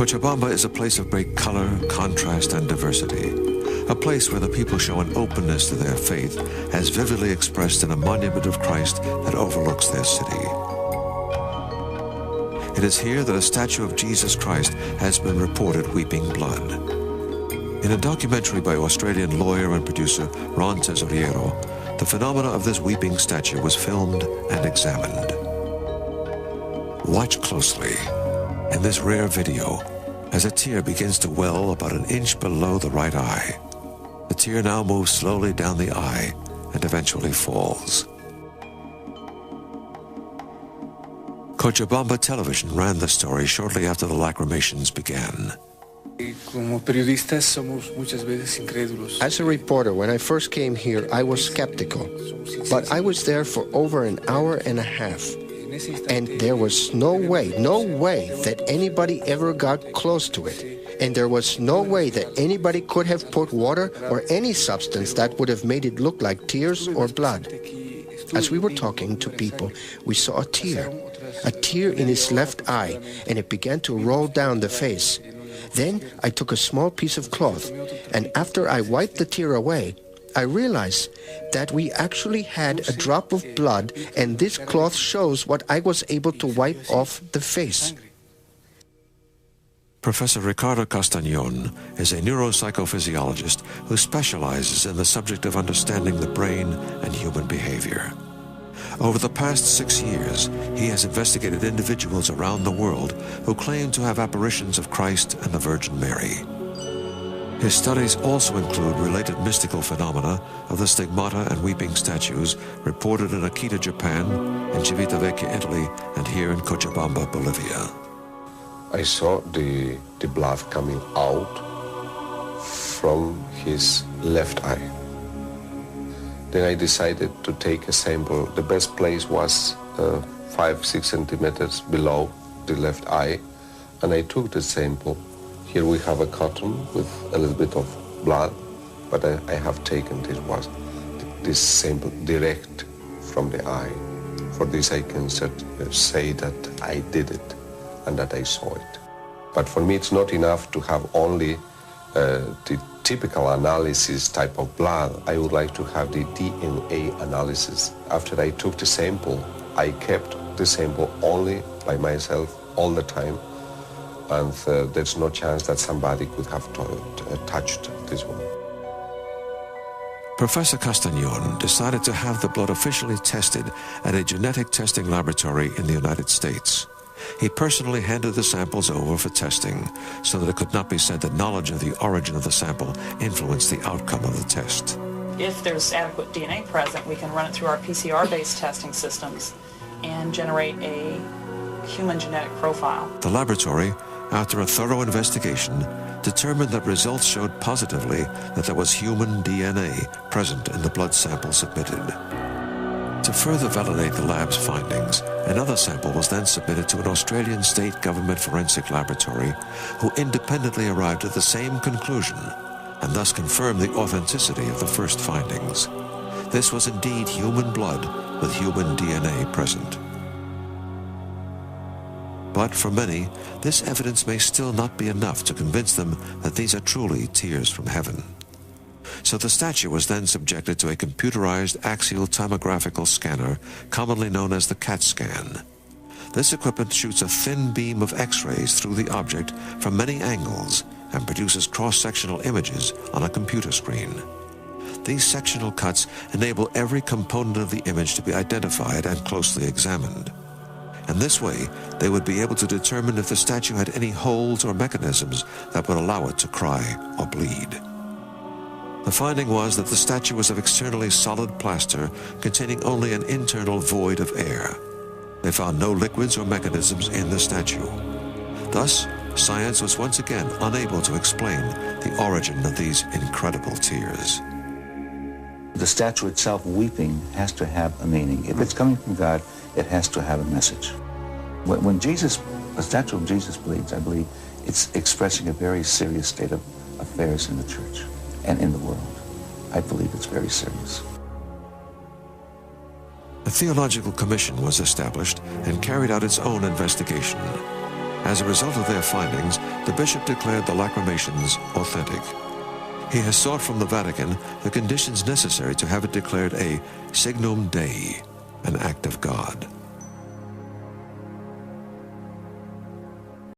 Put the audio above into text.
Cochabamba is a place of great color, contrast, and diversity. A place where the people show an openness to their faith as vividly expressed in a monument of Christ that overlooks their city. It is here that a statue of Jesus Christ has been reported weeping blood. In a documentary by Australian lawyer and producer Ron Tesoriero, the phenomena of this weeping statue was filmed and examined. Watch closely in this rare video as a tear begins to well about an inch below the right eye. The tear now moves slowly down the eye and eventually falls. Cochabamba Television ran the story shortly after the lacrimations began. As a reporter, when I first came here, I was skeptical. But I was there for over an hour and a half. And there was no way that anybody ever got close to it. And there was no way that anybody could have put water or any substance that would have made it look like tears or blood. As we were talking to people, we saw a tear in his left eye, and it began to roll down the face. Then I took a small piece of cloth, and after I wiped the tear away, I realized that we actually had a drop of blood, and this cloth shows what I was able to wipe off the face. Professor Ricardo Castañón is a neuropsychophysiologist who specializes in the subject of understanding the brain and human behavior. Over the past 6 years, he has investigated individuals around the world who claim to have apparitions of Christ and the Virgin Mary. His studies also include related mystical phenomena of the stigmata and weeping statues reported in Akita, Japan, in Civitavecchia, Italy, and here in Cochabamba, Bolivia. I saw the blood coming out from his left eye. Then I decided to take a sample. The best place was 5-6 centimeters below the left eye, and I took the sample. Here we have a cotton with a little bit of blood, but I have taken this sample direct from the eye. For this I can say that I did it and that I saw it. But for me it's not enough to have only the typical analysis type of blood. I would like to have the DNA analysis. After I took the sample, I kept the sample only by myself all the time, and there's no chance that somebody could have touched this one. Professor Castañón decided to have the blood officially tested at a genetic testing laboratory in the United States. He personally handed the samples over for testing so that it could not be said that knowledge of the origin of the sample influenced the outcome of the test. If there's adequate DNA present, we can run it through our PCR-based testing systems and generate a human genetic profile. The laboratory, after a thorough investigation, determined that results showed positively that there was human DNA present in the blood sample submitted. To further validate the lab's findings, another sample was then submitted to an Australian state government forensic laboratory who independently arrived at the same conclusion and thus confirmed the authenticity of the first findings. This was indeed human blood with human DNA present. But for many, this evidence may still not be enough to convince them that these are truly tears from heaven. So the statue was then subjected to a computerized axial tomographical scanner, commonly known as the CAT scan. This equipment shoots a thin beam of X-rays through the object from many angles and produces cross-sectional images on a computer screen. These sectional cuts enable every component of the image to be identified and closely examined. In this way, they would be able to determine if the statue had any holes or mechanisms that would allow it to cry or bleed. The finding was that the statue was of externally solid plaster containing only an internal void of air. They found no liquids or mechanisms in the statue. Thus, science was once again unable to explain the origin of these incredible tears. The statue itself weeping has to have a meaning. If it's coming from God, it has to have a message. When a statue of Jesus bleeds, I believe it's expressing a very serious state of affairs in the church and in the world. I believe it's very serious. A theological commission was established and carried out its own investigation. As a result of their findings, the bishop declared the lacrymations authentic. He has sought from the Vatican the conditions necessary to have it declared a signum Dei, an act of God.